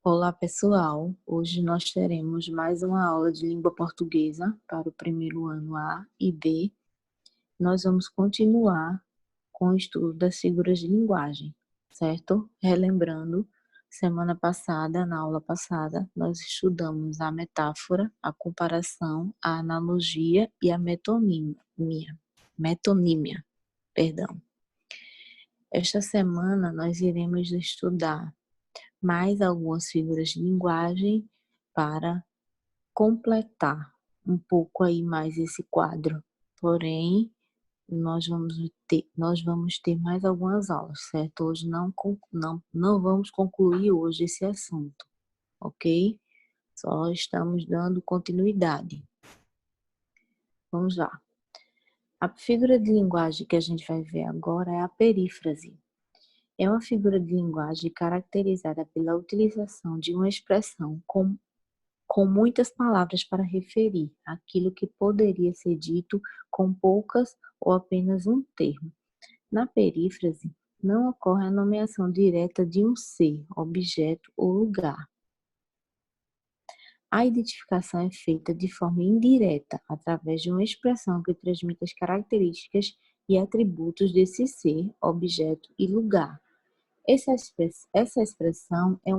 Olá, pessoal. Hoje nós teremos mais uma aula de língua portuguesa para o primeiro ano A e B. Nós vamos continuar com o estudo das figuras de linguagem, certo? Relembrando, semana passada, na aula passada, nós estudamos a metáfora, a comparação, a analogia e a metonímia, perdão. Esta semana nós iremos estudar mais algumas figuras de linguagem para completar um pouco aí mais esse quadro. Porém, nós vamos ter mais algumas aulas, certo? Hoje não vamos concluir hoje esse assunto, ok? Só estamos dando continuidade. Vamos lá. A figura de linguagem que a gente vai ver agora é a perífrase. É uma figura de linguagem caracterizada pela utilização de uma expressão com muitas palavras para referir aquilo que poderia ser dito com poucas ou apenas um termo. Na perífrase, não ocorre a nomeação direta de um ser, objeto ou lugar. A identificação é feita de forma indireta, através de uma expressão que transmite as características e atributos desse ser, objeto e lugar. Essa expressão é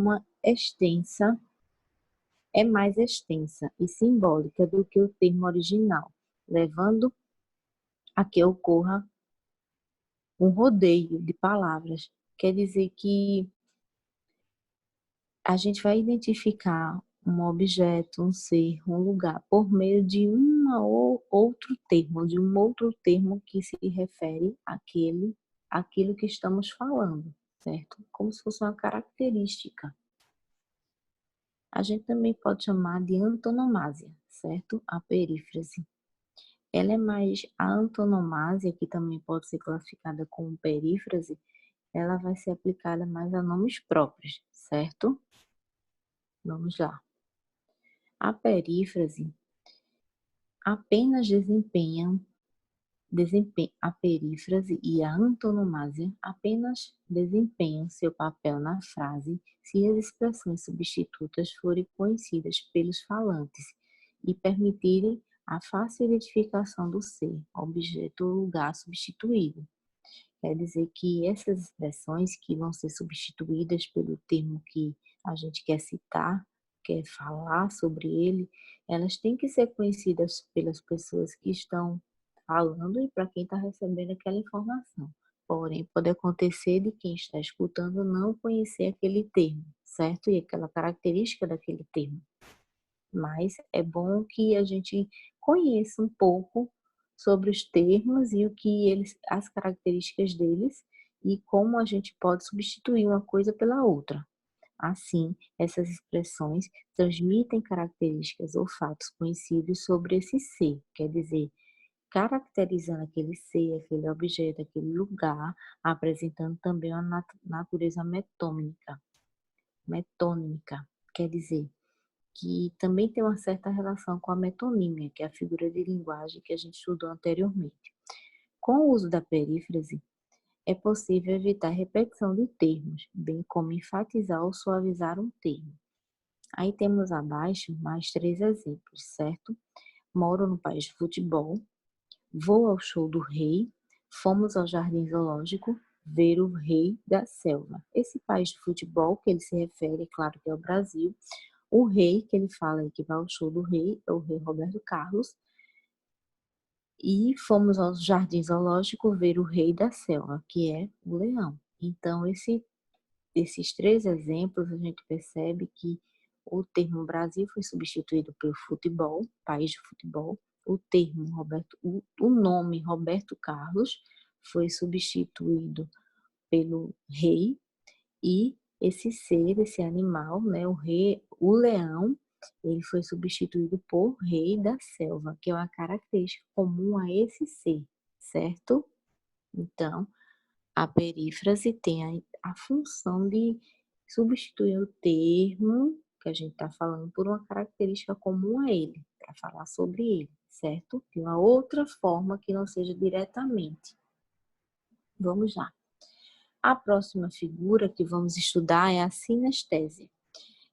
mais extensa e simbólica do que o termo original, levando a que ocorra um rodeio de palavras. Quer dizer que a gente vai identificar um objeto, um ser, um lugar, por meio de de um outro termo que se refere àquilo que estamos falando, certo? Como se fosse uma característica. A gente também pode chamar de antonomásia, certo? A perífrase. A antonomásia, que também pode ser classificada como perífrase, ela vai ser aplicada mais a nomes próprios, certo? Vamos lá. A perífrase apenas a perífrase e a antonomásia apenas desempenham seu papel na frase se as expressões substitutas forem conhecidas pelos falantes e permitirem a fácil identificação do ser, objeto ou lugar substituído. Quer dizer que essas expressões que vão ser substituídas pelo termo que a gente quer citar, quer falar sobre ele, elas têm que ser conhecidas pelas pessoas que estão falando e para quem está recebendo aquela informação. Porém, pode acontecer de quem está escutando não conhecer aquele termo, certo? E aquela característica daquele termo. Mas é bom que a gente conheça um pouco sobre os termos e as características deles e como a gente pode substituir uma coisa pela outra. Assim, essas expressões transmitem características ou fatos conhecidos sobre esse ser, quer dizer, caracterizando aquele ser, aquele objeto, aquele lugar, apresentando também uma natureza metônica, quer dizer, que também tem uma certa relação com a metonímia, que é a figura de linguagem que a gente estudou anteriormente. Com o uso da perífrase, é possível evitar repetição de termos, bem como enfatizar ou suavizar um termo. Aí temos abaixo mais 3 exemplos, certo? Moro no país de futebol, vou ao show do rei, fomos ao jardim zoológico ver o rei da selva. Esse país de futebol que ele se refere, claro que é o Brasil. O rei que ele fala aí que vai ao show do rei é o rei Roberto Carlos. E fomos ao jardim zoológico ver o rei da selva, que é o leão. Então, esses 3 exemplos, a gente percebe que o termo Brasil foi substituído pelo futebol, país de futebol. O nome Roberto Carlos foi substituído pelo rei e esse animal, né, o leão, ele foi substituído por rei da selva, que é uma característica comum a esse ser, certo? Então, a perífrase tem a função de substituir o termo que a gente está falando por uma característica comum a ele, para falar sobre ele, certo? De uma outra forma que não seja diretamente. Vamos lá. A próxima figura que vamos estudar é a sinestesia.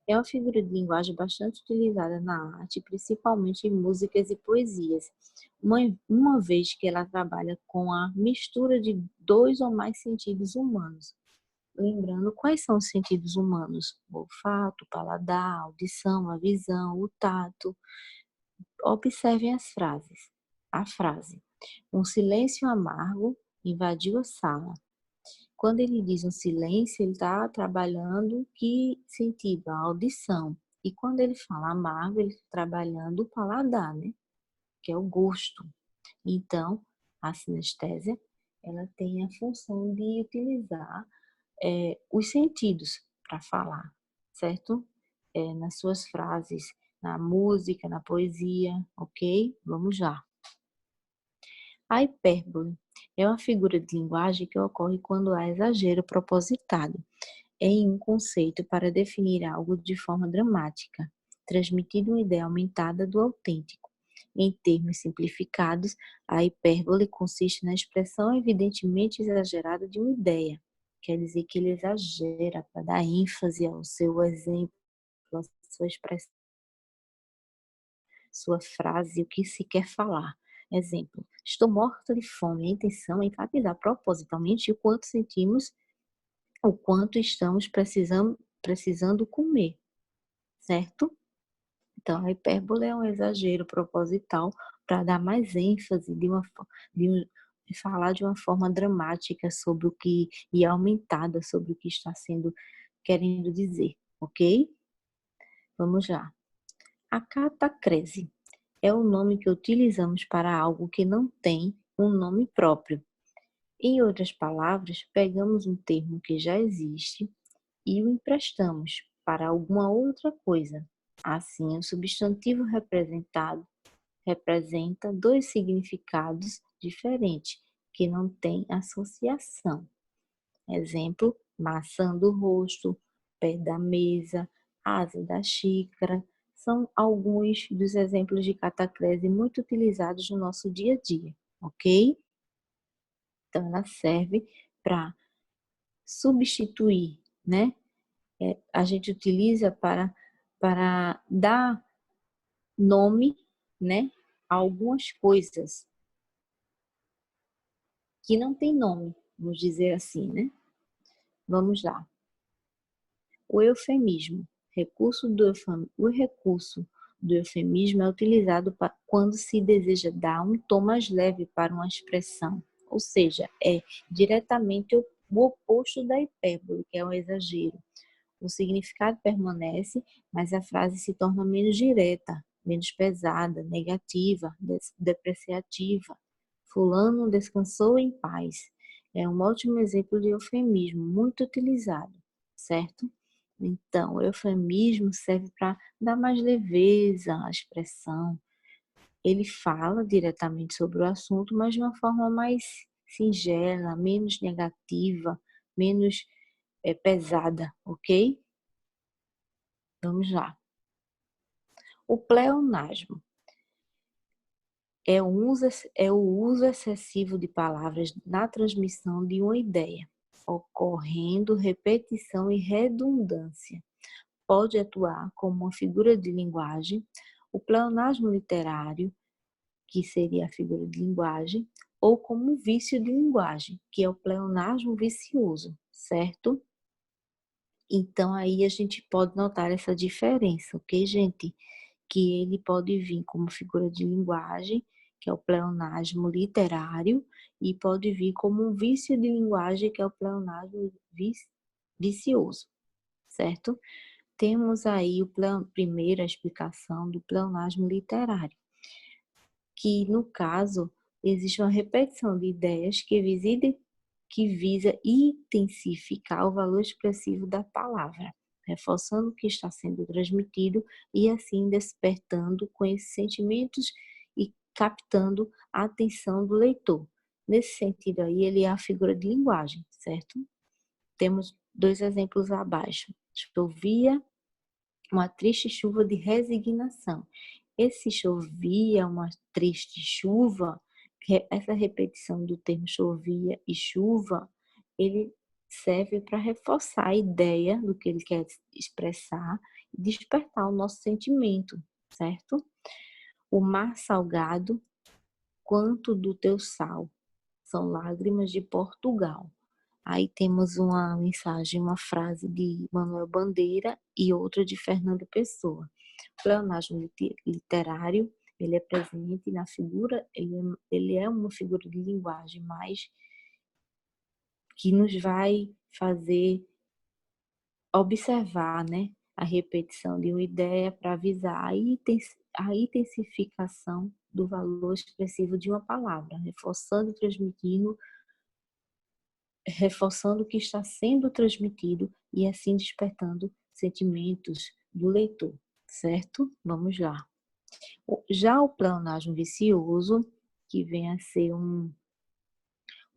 É uma figura de linguagem bastante utilizada na arte, principalmente em músicas e poesias, uma vez que ela trabalha com a mistura de dois ou mais sentidos humanos. Lembrando quais são os sentidos humanos: o olfato, o paladar, a audição, a visão, o tato. Observem as frases. A frase: um silêncio amargo invadiu a sala. Quando ele diz um silêncio, ele está trabalhando que sentido? A audição. E quando ele fala amargo, ele está trabalhando o paladar, né? Que é o gosto. Então, a sinestésia, ela tem a função de utilizar os sentidos para falar, certo? Nas suas frases, na música, na poesia, ok? Vamos lá. A hipérbole é uma figura de linguagem que ocorre quando há exagero propositado em um conceito para definir algo de forma dramática, transmitindo uma ideia aumentada do autêntico. Em termos simplificados, a hipérbole consiste na expressão evidentemente exagerada de uma ideia. Quer dizer que ele exagera para dar ênfase ao seu exemplo, à sua expressão, sua frase, o que se quer falar. Exemplo: estou morta de fome. A intenção é enfatizar propositalmente o quanto sentimos, o quanto estamos precisando comer, certo? Então, a hipérbole é um exagero proposital para dar mais ênfase de falar de uma forma dramática sobre o que e aumentada sobre o que está sendo querendo dizer, ok? Vamos lá. A catacrese é o nome que utilizamos para algo que não tem um nome próprio. Em outras palavras, pegamos um termo que já existe e o emprestamos para alguma outra coisa. Assim, o substantivo representado representa dois significados diferentes que não têm associação. Exemplo: maçã do rosto, pé da mesa, asa da xícara. São alguns dos exemplos de catacrese muito utilizados no nosso dia a dia, ok? Então, ela serve para substituir, né? A gente utiliza para dar nome, né, a algumas coisas que não tem nome, vamos dizer assim, né? Vamos lá. O eufemismo. O recurso do eufemismo é utilizado quando se deseja dar um tom mais leve para uma expressão, ou seja, é diretamente o oposto da hipérbole, que é o exagero. O significado permanece, mas a frase se torna menos direta, menos pesada, negativa, depreciativa. Fulano descansou em paz. É um ótimo exemplo de eufemismo, muito utilizado, certo? Então, o eufemismo serve para dar mais leveza à expressão. Ele fala diretamente sobre o assunto, mas de uma forma mais singela, menos negativa, menos pesada, ok? Vamos lá. O pleonasmo é o uso excessivo de palavras na transmissão de uma ideia, ocorrendo repetição e redundância. Pode atuar como uma figura de linguagem, o pleonasmo literário, que seria a figura de linguagem, ou como um vício de linguagem, que é o pleonasmo vicioso, certo? Então, aí a gente pode notar essa diferença, ok, gente? Que ele pode vir como figura de linguagem, que é o pleonasmo literário, e pode vir como um vício de linguagem, que é o pleonasmo vicioso, certo? Temos aí primeira explicação do pleonasmo literário, que no caso existe uma repetição de ideias que visa intensificar o valor expressivo da palavra, reforçando o que está sendo transmitido e assim despertando com esses sentimentos e captando a atenção do leitor. Nesse sentido aí, ele é a figura de linguagem, certo? Temos dois exemplos abaixo. Chovia uma triste chuva de resignação. Esse chovia, uma triste chuva, essa repetição do termo chovia e chuva, ele serve para reforçar a ideia do que ele quer expressar despertar o nosso sentimento, certo? O mar salgado, quanto do teu sal, são lágrimas de Portugal. Aí temos uma mensagem, uma frase de Manuel Bandeira e outra de Fernando Pessoa. O pleonasmo literário, ele é presente na figura, ele é uma figura de linguagem mais que nos vai fazer observar, né, a repetição de uma ideia para avisar a intensificação do valor expressivo de uma palavra, reforçando e reforçando o que está sendo transmitido e assim despertando sentimentos do leitor, certo? Vamos lá. Já o pleonasmo vicioso, que vem a ser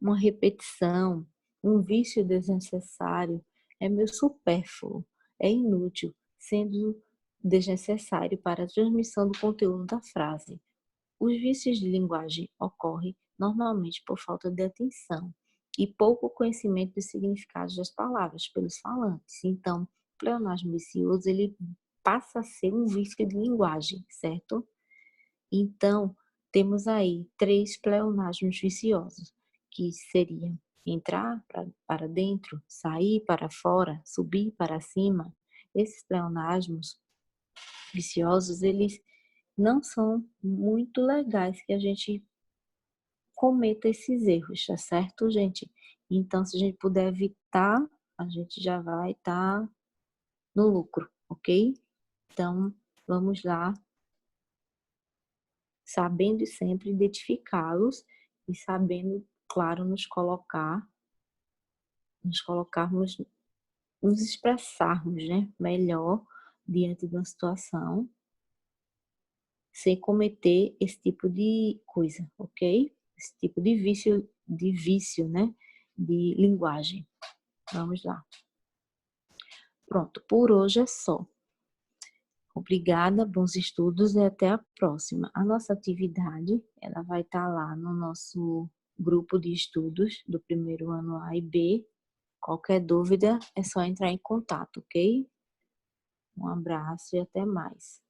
uma repetição, um vício desnecessário, é meio supérfluo, é inútil, sendo desnecessário para a transmissão do conteúdo da frase. Os vícios de linguagem ocorrem normalmente por falta de atenção e pouco conhecimento dos significados das palavras pelos falantes. Então, o pleonasmo vicioso, ele passa a ser um vício de linguagem, certo? Então, temos aí 3 pleonasmos viciosos, que seriam entrar para dentro, sair para fora, subir para cima. Esses pleonasmos viciosos, eles não são muito legais que a gente cometa esses erros, tá certo, gente? Então, se a gente puder evitar, a gente já vai estar no lucro, ok? Então, vamos lá, sabendo sempre identificá-los e sabendo, claro, nos colocarmos, nos expressarmos, né, melhor diante de uma situação, sem cometer esse tipo de coisa, ok? Esse tipo de vício, né, de linguagem. Vamos lá. Pronto, por hoje é só. Obrigada, bons estudos e até a próxima. A nossa atividade, ela vai estar lá no nosso grupo de estudos do primeiro ano A e B. Qualquer dúvida é só entrar em contato, ok? Um abraço e até mais.